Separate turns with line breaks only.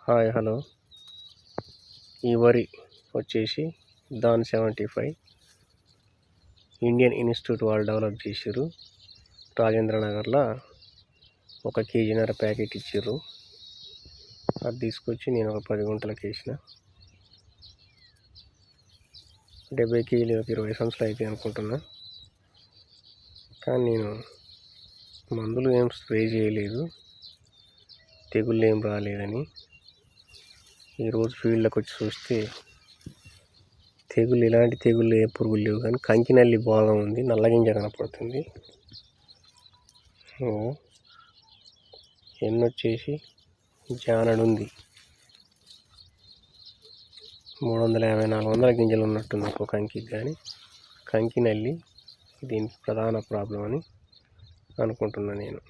Hi hello. ఈ వరి వచ్చేసి దాన్ 75 ఇండియన్ ఇన్స్టిట్యూట్ వాళ్ళు డెవలప్ చేసిర్రు. రాజేంద్ర నగర్లో 1 కేజీన్నర ప్యాకెట్ ఇచ్చిర్రు. అది తీసుకొచ్చి నేను ఒక 10 గుంటలకు వేసిన. 70 కేజీలు 20 సంవత్సరాలు అవుతాయి అనుకుంటున్నా. కానీ నేను మందులు ఏం స్ప్రే చేయలేదు, తెగుళ్ళు ఏం రాలేదని. ఈరోజు ఫీల్డ్లోకి వచ్చి చూస్తే ఎలాంటి తెగుళ్ళు ఏ పురుగులు లేవు, కానీ కంకి నల్లి బాగా ఉంది, నల్లగింజ కనపడుతుంది. ఎన్నొచ్చేసి జానడు ఉంది, 350-400 గింజలు ఉన్నట్టుంది ఒక్కో కంకి. కానీ కంకి నల్లి దీనికి ప్రధాన ప్రాబ్లం అని అనుకుంటున్నాను నేను.